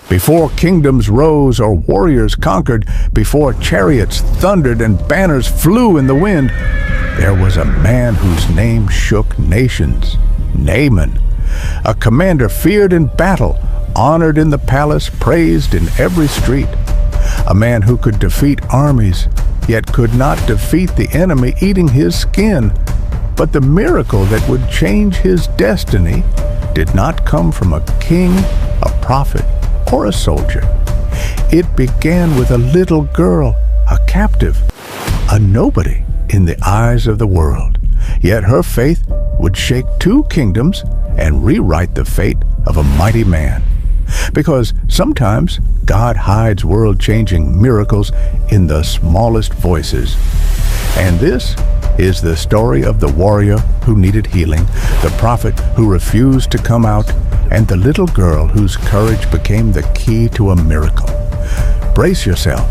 Before kingdoms rose or warriors conquered, before chariots thundered and banners flew in the wind, there was a man whose name shook nations, Naaman, a commander feared in battle, honored in the palace, praised in every street, a man who could defeat armies, yet could not defeat the enemy eating his skin. But the miracle that would change his destiny did not come from a king, a prophet, or a soldier. It began with a little girl, a captive, a nobody in the eyes of the world. Yet her faith would shake 2 kingdoms and rewrite the fate of a mighty man. Because sometimes God hides world-changing miracles in the smallest voices. And this is the story of the warrior who needed healing, the prophet who refused to come out, and the little girl whose courage became the key to a miracle. Brace yourself.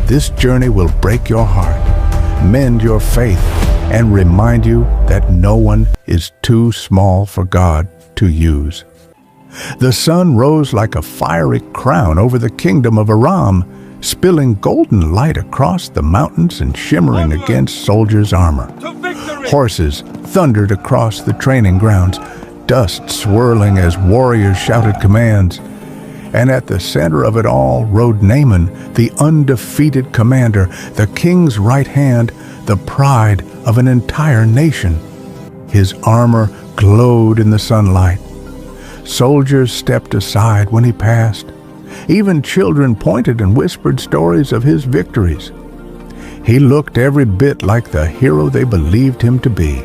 This journey will break your heart, mend your faith, and remind you that no one is too small for God to use. The sun rose like a fiery crown over the kingdom of Aram, spilling golden light across the mountains and shimmering against soldiers' armor. Horses thundered across the training grounds, dust swirling as warriors shouted commands. And at the center of it all rode Naaman, the undefeated commander, the king's right hand, the pride of an entire nation. His armor glowed in the sunlight. Soldiers stepped aside when he passed. Even children pointed and whispered stories of his victories. He looked every bit like the hero they believed him to be.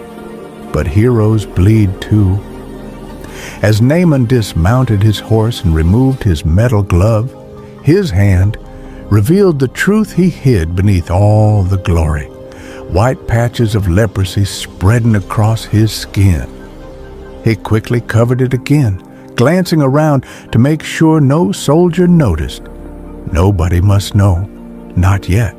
But heroes bleed too. As Naaman dismounted his horse and removed his metal glove, his hand revealed the truth he hid beneath all the glory. White patches of leprosy spreading across his skin. He quickly covered it again, glancing around to make sure no soldier noticed. Nobody must know, not yet.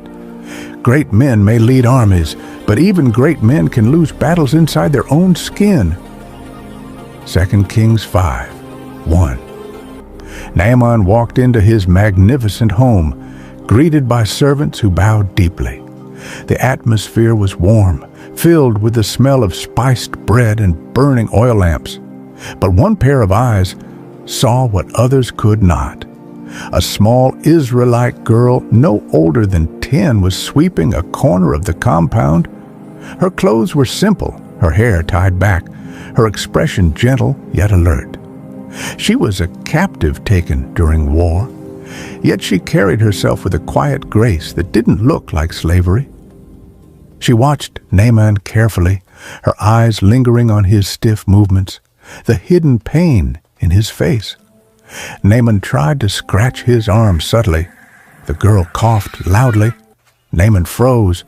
Great men may lead armies, but even great men can lose battles inside their own skin. 2 Kings 5:1. Naaman walked into his magnificent home, greeted by servants who bowed deeply. The atmosphere was warm, filled with the smell of spiced bread and burning oil lamps. But one pair of eyes saw what others could not. A small Israelite girl, no older than 10, was sweeping a corner of the compound. Her clothes were simple, her hair tied back, her expression gentle yet alert. She was a captive taken during war, yet she carried herself with a quiet grace that didn't look like slavery. She watched Naaman carefully, her eyes lingering on his stiff movements, the hidden pain in his face. Naaman tried to scratch his arm subtly. The girl coughed loudly. Naaman froze.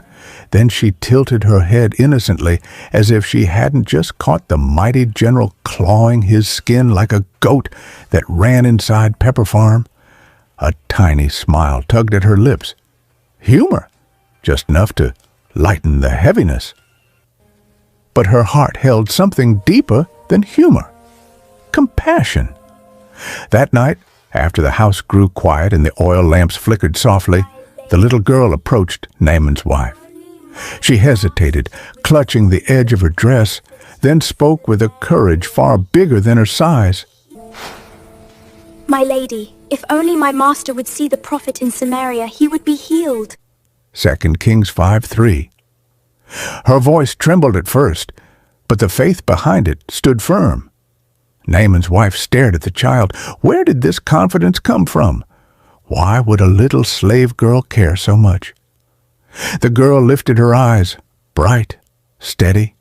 Then she tilted her head innocently, as if she hadn't just caught the mighty general clawing his skin like a goat that ran inside Pepper Farm. A tiny smile tugged at her lips. Humor, just enough to lighten the heaviness. But her heart held something deeper than humor. Compassion. That night, after the house grew quiet and the oil lamps flickered softly, the little girl approached Naaman's wife. She hesitated, clutching the edge of her dress, then spoke with a courage far bigger than her size. My lady, if only my master would see the prophet in Samaria, he would be healed. 2 Kings 5:3. Her voice trembled at first, but the faith behind it stood firm. Naaman's wife stared at the child. Where did this confidence come from? Why would a little slave girl care so much? The girl lifted her eyes, bright, steady,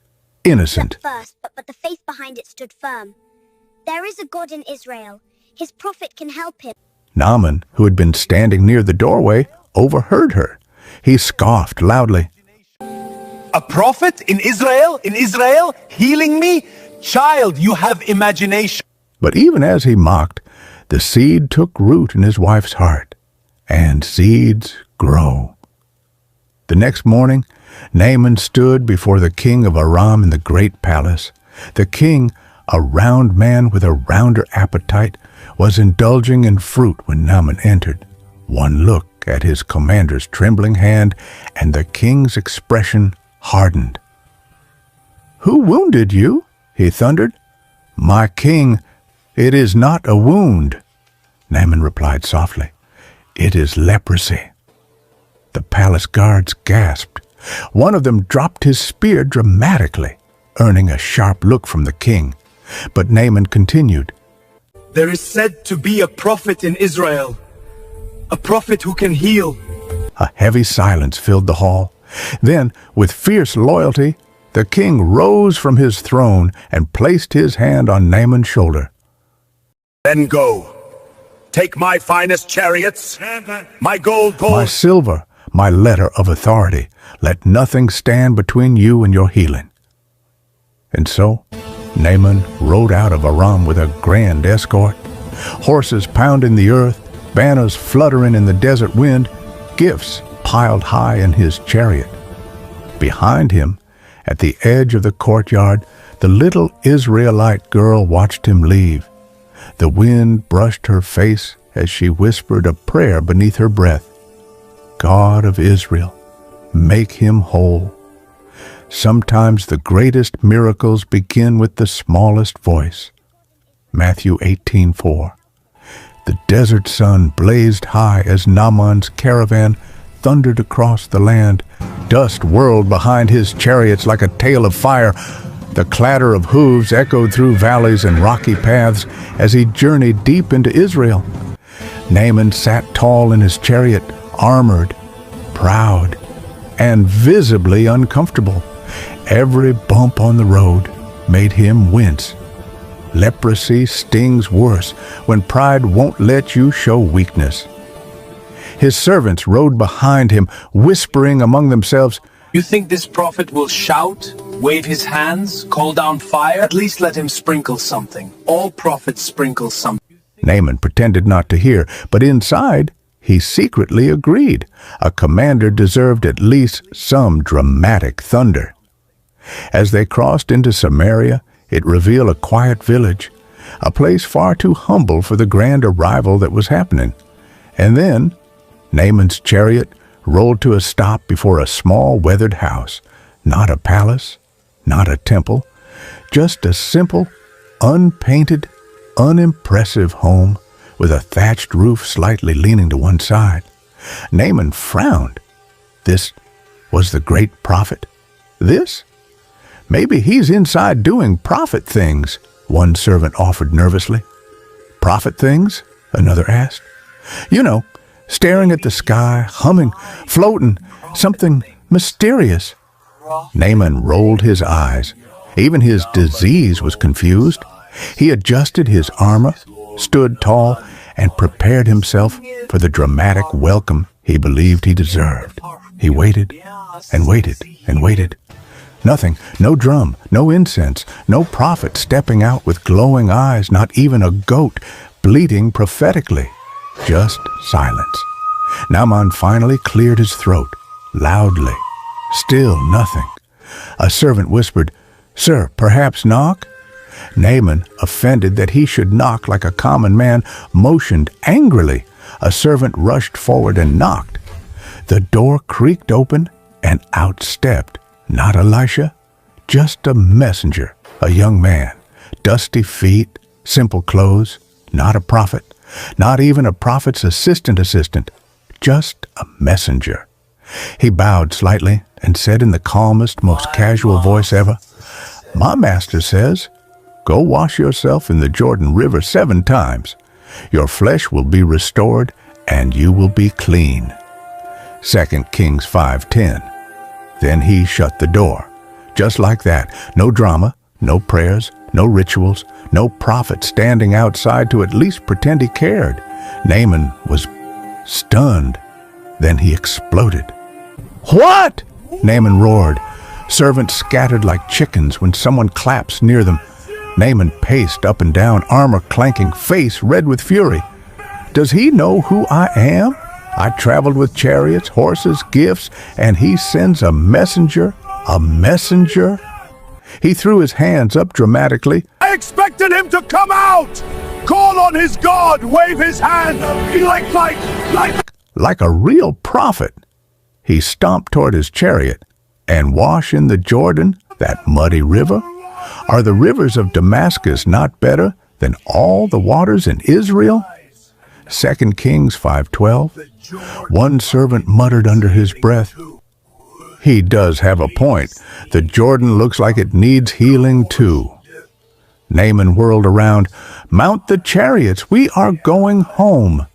innocent. At first, but the faith behind it stood firm. There is a God in Israel. His prophet can help him. Naaman, who had been standing near the doorway, overheard her. He scoffed loudly. A prophet in Israel? In Israel? Healing me? Child, you have imagination. But even as he mocked, the seed took root in his wife's heart, and seeds grow. The next morning, Naaman stood before the king of Aram in the great palace. The king, a round man with a rounder appetite, was indulging in fruit when Naaman entered. One look at his commander's trembling hand, and the king's expression hardened. "Who wounded you?" he thundered. "My king, it is not a wound," Naaman replied softly. "It is leprosy." The palace guards gasped. One of them dropped his spear dramatically, earning a sharp look from the king. But Naaman continued, There is said to be a prophet in Israel, a prophet who can heal. A heavy silence filled the hall. Then, with fierce loyalty, the king rose from his throne and placed his hand on Naaman's shoulder. Then go. Take my finest chariots, my gold My silver, my letter of authority. Let nothing stand between you and your healing. And so, Naaman rode out of Aram with a grand escort. Horses pounding the earth, banners fluttering in the desert wind, gifts piled high in his chariot. Behind him, at the edge of the courtyard, the little Israelite girl watched him leave. The wind brushed her face as she whispered a prayer beneath her breath. God of Israel, make him whole. Sometimes the greatest miracles begin with the smallest voice. Matthew 18:4. The desert sun blazed high as Naaman's caravan thundered across the land. Dust whirled behind his chariots like a tail of fire. The clatter of hooves echoed through valleys and rocky paths as he journeyed deep into Israel. Naaman sat tall in his chariot, armored, proud, and visibly uncomfortable. Every bump on the road made him wince. Leprosy stings worse when pride won't let you show weakness. His servants rode behind him, whispering among themselves, You think this prophet will shout, wave his hands, call down fire? At least let him sprinkle something. All prophets sprinkle something. Naaman pretended not to hear, but inside he secretly agreed. A commander deserved at least some dramatic thunder. As they crossed into Samaria, it revealed a quiet village, a place far too humble for the grand arrival that was happening. And then Naaman's chariot rolled to a stop before a small weathered house, not a palace, not a temple, just a simple, unpainted, unimpressive home with a thatched roof slightly leaning to one side. Naaman frowned. This was the great prophet. This? Maybe he's inside doing prophet things, one servant offered nervously. Prophet things? Another asked. You know, staring at the sky, humming, floating, something mysterious. Naaman rolled his eyes. Even his disease was confused. He adjusted his armor, stood tall, and prepared himself for the dramatic welcome he believed he deserved. He waited and waited and waited. Nothing, no drum, no incense, no prophet stepping out with glowing eyes, not even a goat bleating prophetically. Just silence. Naaman finally cleared his throat, loudly. Still nothing. A servant whispered, Sir, perhaps knock? Naaman, offended that he should knock like a common man, motioned angrily. A servant rushed forward and knocked. The door creaked open, and out stepped, not Elisha, just a messenger, a young man, dusty feet, simple clothes, not a prophet, not even a prophet's assistant, just a messenger. He bowed slightly and said in the calmest, most casual voice ever, My master says, Go wash yourself in the Jordan River 7 times. Your flesh will be restored, and you will be clean. 2 Kings 5:10. Then he shut the door. Just like that, no drama, no prayers, no rituals, no prophet standing outside to at least pretend he cared. Naaman was stunned. Then he exploded. What? Naaman roared. Servants scattered like chickens when someone claps near them. Naaman paced up and down, armor clanking, face red with fury. Does he know who I am? I traveled with chariots, horses, gifts, and he sends a messenger? A messenger? He threw his hands up dramatically. I expected him to come out! Call on his God! Wave his hand! Be like a real prophet. He stomped toward his chariot, and wash in the Jordan, that muddy river? Are the rivers of Damascus not better than all the waters in Israel? 2 Kings 5:12. One servant muttered under his breath, "He does have a point. The Jordan looks like it needs healing too." Naaman whirled around. "Mount the chariots. We are going home."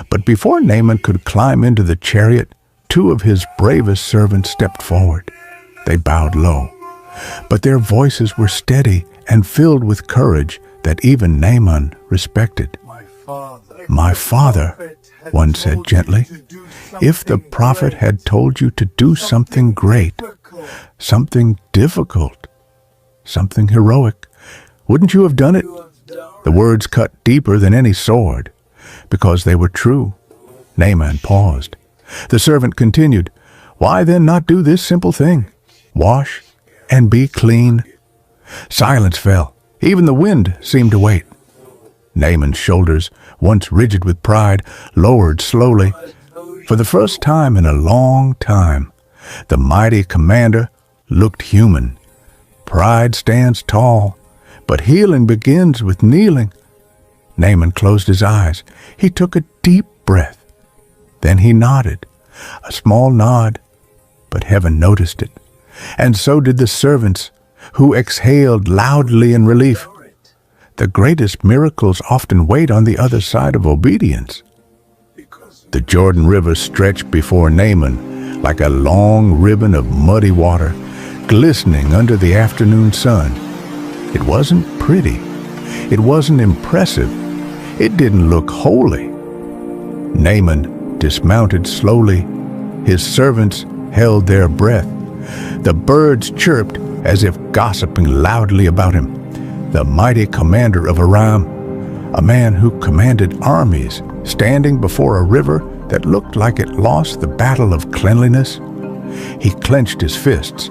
But before Naaman could climb into the chariot, two of his bravest servants stepped forward. They bowed low, but their voices were steady and filled with courage that even Naaman respected. "My father," one said gently, "if the prophet had told you to do something great, something difficult, something heroic, wouldn't you have done it?" The words cut deeper than any sword, because they were true. Naaman paused. The servant continued, "Why then not do this simple thing? Wash and be clean." Silence fell. Even the wind seemed to wait. Naaman's shoulders, once rigid with pride, lowered slowly. For the first time in a long time, the mighty commander looked human. Pride stands tall, but healing begins with kneeling. Naaman closed his eyes. He took a deep breath. Then he nodded, a small nod, but heaven noticed it. And so did the servants, who exhaled loudly in relief. The greatest miracles often wait on the other side of obedience. The Jordan River stretched before Naaman like a long ribbon of muddy water, glistening under the afternoon sun. It wasn't pretty. It wasn't impressive. It didn't look holy. Naaman dismounted slowly. His servants held their breath. The birds chirped as if gossiping loudly about him. The mighty commander of Aram, a man who commanded armies, standing before a river that looked like it lost the battle of cleanliness. He clenched his fists.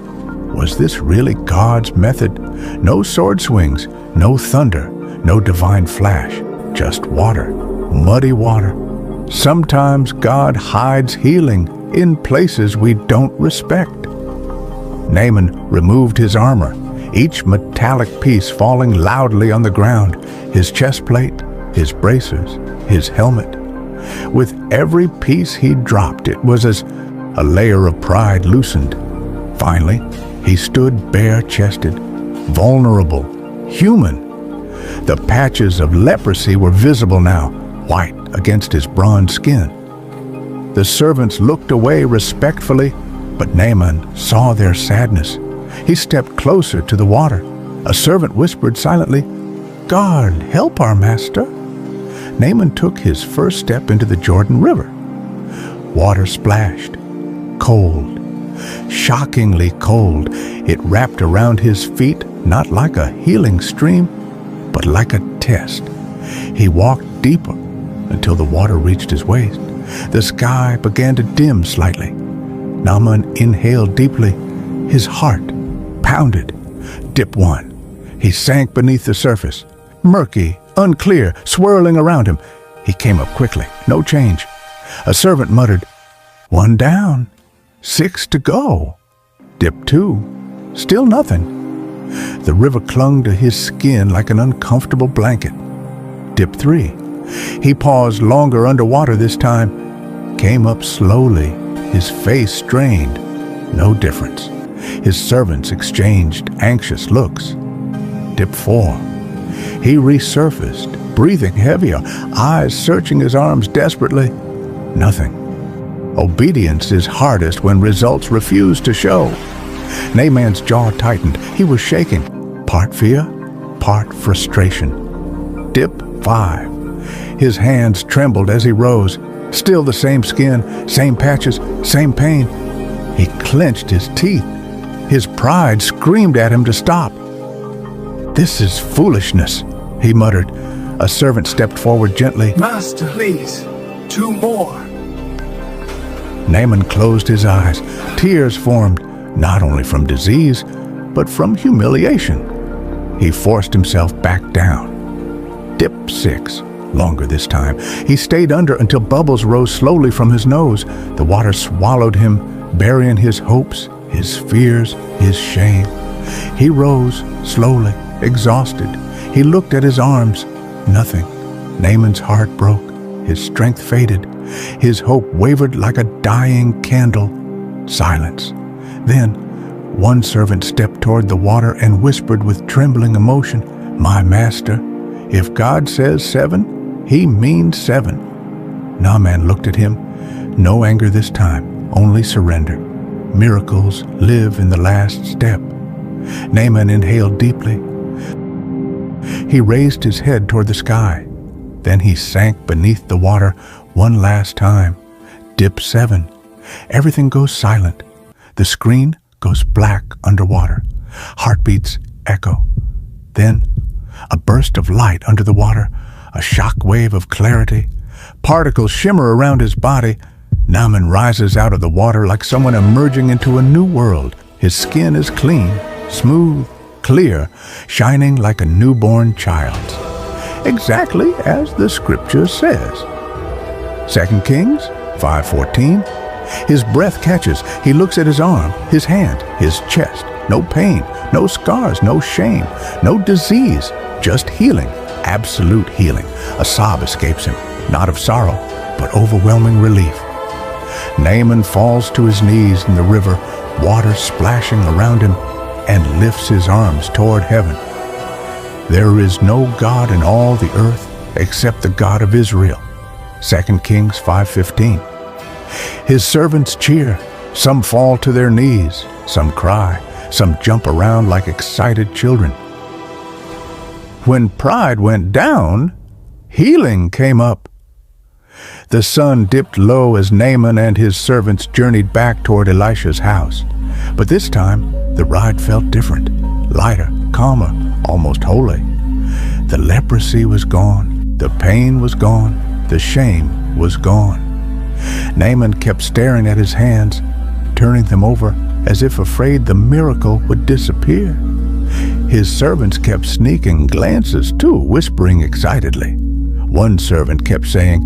Was this really God's method? No sword swings, no thunder, no divine flash, just water, muddy water. Sometimes God hides healing in places we don't respect. Naaman removed his armor, each metallic piece falling loudly on the ground, his chest plate, his bracers, his helmet. With every piece he dropped, it was as a layer of pride loosened. Finally, he stood bare-chested, vulnerable, human. The patches of leprosy were visible now, white against his bronze skin. The servants looked away respectfully, but Naaman saw their sadness. He stepped closer to the water. A servant whispered silently, "God, help our master." Naaman took his first step into the Jordan River. Water splashed, cold, shockingly cold. It wrapped around his feet, not like a healing stream, but like a test. He walked deeper until the water reached his waist. The sky began to dim slightly. Naaman inhaled deeply. His heart pounded. Dip one. He sank beneath the surface. Murky, unclear, swirling around him. He came up quickly. No change. A servant muttered, "One down. 6 to go." Dip 2. Still nothing. The river clung to his skin like an uncomfortable blanket. Dip 3. He paused longer underwater this time. Came up slowly, his face strained. No difference. His servants exchanged anxious looks. Dip 4. He resurfaced, breathing heavier, eyes searching his arms desperately. Nothing. Obedience is hardest when results refuse to show. Naaman's jaw tightened. He was shaking, part fear, part frustration. Dip 5. His hands trembled as he rose. Still the same skin, same patches, same pain. He clenched his teeth. His pride screamed at him to stop. "This is foolishness," he muttered. A servant stepped forward gently. "Master, please, 2 more." Naaman closed his eyes. Tears formed, not only from disease, but from humiliation. He forced himself back down. Dip 6. Longer this time. He stayed under until bubbles rose slowly from his nose. The water swallowed him, burying his hopes, his fears, his shame. He rose slowly, exhausted. He looked at his arms. Nothing. Naaman's heart broke. His strength faded. His hope wavered like a dying candle. Silence. Then one servant stepped toward the water and whispered with trembling emotion, "My master, if God says 7, he means 7. Naaman looked at him. No anger this time, only surrender. Miracles live in the last step. Naaman inhaled deeply. He raised his head toward the sky. Then he sank beneath the water one last time. Dip 7. Everything goes silent. The screen goes black underwater. Heartbeats echo. Then a burst of light under the water, a shock wave of clarity. Particles shimmer around his body. Naaman rises out of the water like someone emerging into a new world. His skin is clean, smooth, clear, shining like a newborn child's. Exactly as the scripture says. 2 Kings 5:14. His breath catches. He looks at his arm, his hand, his chest. No pain, no scars, no shame, no disease, just healing, absolute healing. A sob escapes him, not of sorrow, but overwhelming relief. Naaman falls to his knees in the river, water splashing around him, and lifts his arms toward heaven. There is no God in all the earth except the God of Israel. 2 Kings 5:15. His servants cheer. Some fall to their knees. Some cry. Some jump around like excited children. When pride went down, healing came up. The sun dipped low as Naaman and his servants journeyed back toward Elisha's house. But this time, the ride felt different, lighter, calmer, almost holy. The leprosy was gone, the pain was gone, the shame was gone. Naaman kept staring at his hands, turning them over as if afraid the miracle would disappear. His servants kept sneaking glances too, whispering excitedly. One servant kept saying,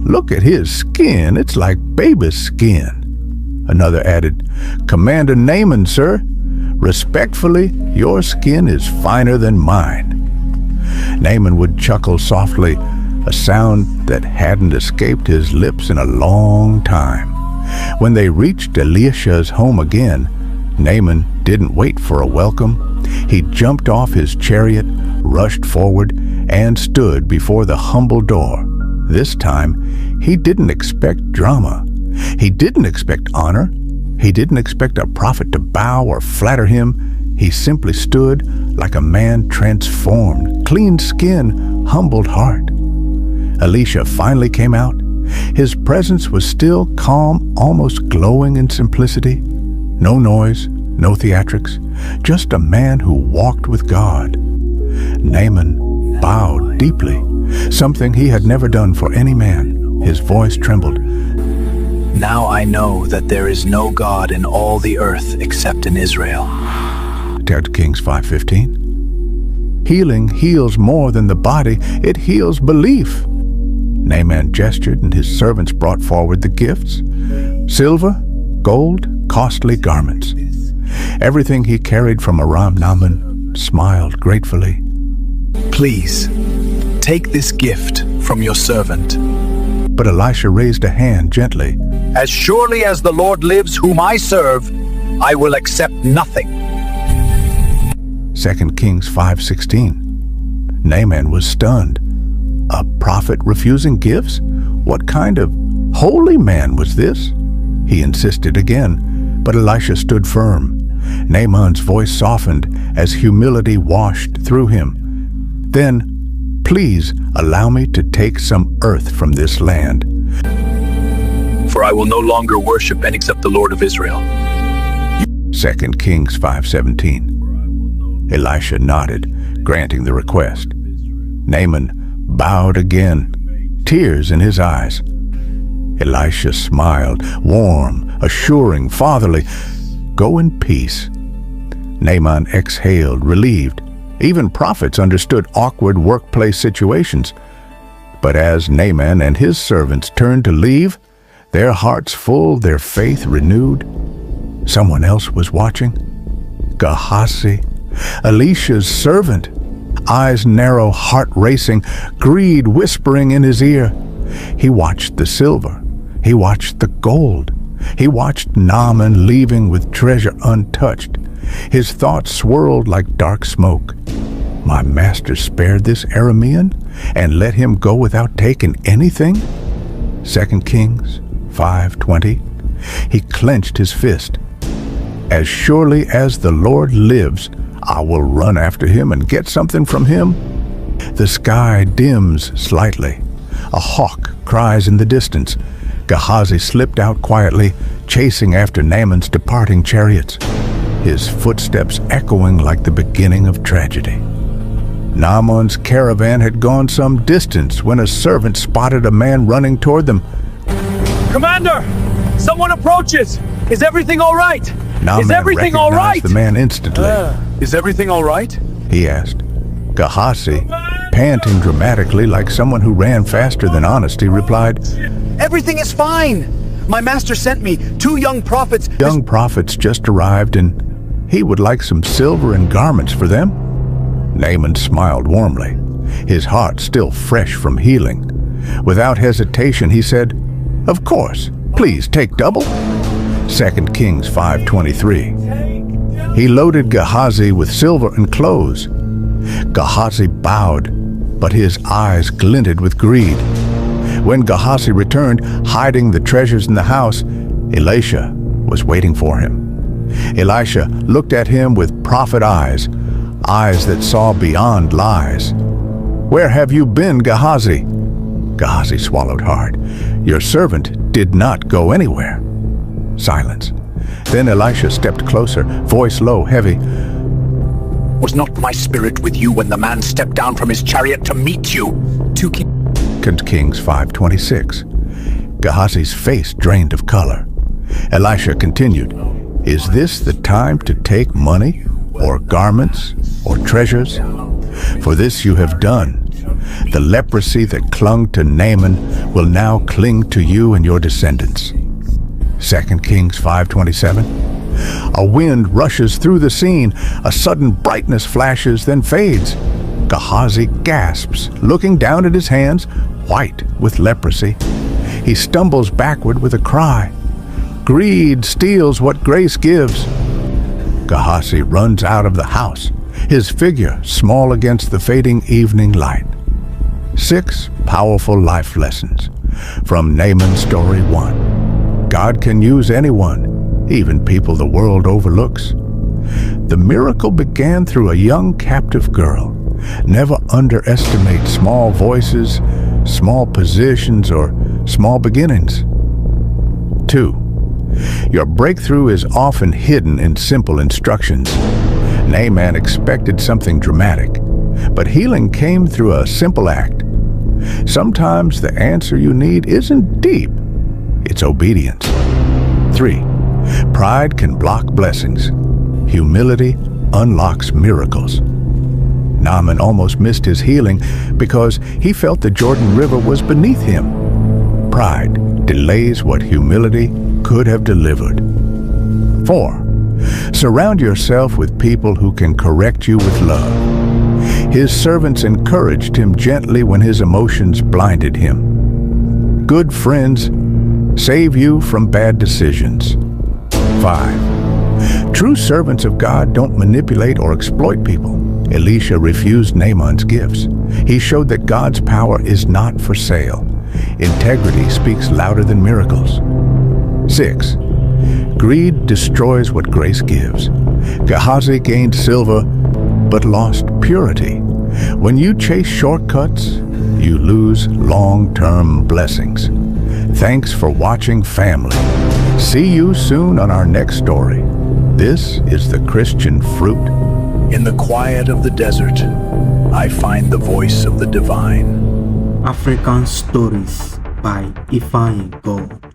"Look at his skin, it's like baby's skin." Another added, "Commander Naaman, sir, respectfully, your skin is finer than mine." Naaman would chuckle softly, a sound that hadn't escaped his lips in a long time. When they reached Elisha's home again, Naaman didn't wait for a welcome. He jumped off his chariot, rushed forward, and stood before the humble door. This time, he didn't expect drama. He didn't expect honor. He didn't expect a prophet to bow or flatter him. He simply stood like a man transformed, clean skin, humbled heart. Elisha finally came out. His presence was still calm, almost glowing in simplicity. No noise, no theatrics, just a man who walked with God. Naaman bowed deeply, something he had never done for any man. His voice trembled. Now I know that there is no God in all the earth except in Israel. 2 Kings 5:15. Healing heals more than the body, it heals belief. Naaman gestured and his servants brought forward the gifts. Silver, gold, costly garments. Everything he carried from Aram. Naaman smiled gratefully. Please, take this gift from your servant. But Elisha raised a hand gently. As surely as the Lord lives whom I serve, I will accept nothing. 2 Kings 5:16. Naaman was stunned. A prophet refusing gifts? What kind of holy man was this? He insisted again, but Elisha stood firm. Naaman's voice softened as humility washed through him. Then, please allow me to take some earth from this land. For I will no longer worship any except the Lord of Israel. 2 Kings 5:17. Elisha nodded, granting the request. Naaman bowed again, tears in his eyes. Elisha smiled, warm, assuring, fatherly. Go in peace. Naaman exhaled, relieved. Even prophets understood awkward workplace situations. But as Naaman and his servants turned to leave, their hearts full, their faith renewed, someone else was watching. Gehazi, Elisha's servant, eyes narrow, heart racing, greed whispering in his ear. He watched the silver. He watched the gold. He watched Naaman leaving with treasure untouched. His thoughts swirled like dark smoke. My master spared this Aramean and let him go without taking anything? 2 Kings 5:20. He clenched his fist. As surely as the Lord lives, I will run after him and get something from him. The sky dims slightly. A hawk cries in the distance. Gehazi slipped out quietly, chasing after Naaman's departing chariots, his footsteps echoing like the beginning of tragedy. Naaman's caravan had gone some distance when a servant spotted a man running toward them. Commander! Someone approaches! Is everything all right? Naaman Is everything all right? recognized the man instantly. Is everything all right? He asked. Gehazi, panting dramatically like someone who ran faster than honesty, replied, Everything is fine. My master sent me 2 young prophets. Young prophets just arrived and he would like some silver and garments for them. Naaman smiled warmly, his heart still fresh from healing. Without hesitation, he said, Of course, please take double. 2 Kings 5:23. He loaded Gehazi with silver and clothes. Gehazi bowed, but his eyes glinted with greed. When Gehazi returned, hiding the treasures in the house, Elisha was waiting for him. Elisha looked at him with prophet eyes, eyes that saw beyond lies. Where have you been, Gehazi? Gehazi swallowed hard. Your servant did not go anywhere. Silence. Then Elisha stepped closer, voice low, heavy. Was not my spirit with you when the man stepped down from his chariot to meet you? 2 Kings 5:26. Gehazi's face drained of color. Elisha continued, Is this the time to take money, or garments, or treasures? For this you have done. The leprosy that clung to Naaman will now cling to you and your descendants. 2 Kings 5:27. A wind rushes through the scene. A sudden brightness flashes, then fades. Gehazi gasps, looking down at his hands, white with leprosy. He stumbles backward with a cry. Greed steals what grace gives. Gehazi runs out of the house, his figure small against the fading evening light. 6 powerful life lessons from Naaman's story 1. God can use anyone, even people the world overlooks. The miracle began through a young captive girl. Never underestimate small voices, small positions, or small beginnings. 2. Your breakthrough is often hidden in simple instructions. Naaman expected something dramatic, but healing came through a simple act. Sometimes the answer you need isn't deep, it's obedience. 3. Pride can block blessings. Humility unlocks miracles. Naaman almost missed his healing because he felt the Jordan River was beneath him. Pride delays what humility could have delivered. 4. Surround yourself with people who can correct you with love. His servants encouraged him gently when his emotions blinded him. Good friends save you from bad decisions. 5. True servants of God don't manipulate or exploit people. Elisha refused Naaman's gifts. He showed that God's power is not for sale. Integrity speaks louder than miracles. 6. Greed destroys what grace gives. Gehazi gained silver, but lost purity. When you chase shortcuts, you lose long-term blessings. Thanks for watching, family. See you soon on our next story. This is the Christian fruit. In the quiet of the desert, I find the voice of the divine. African Stories by Ifeanyi God.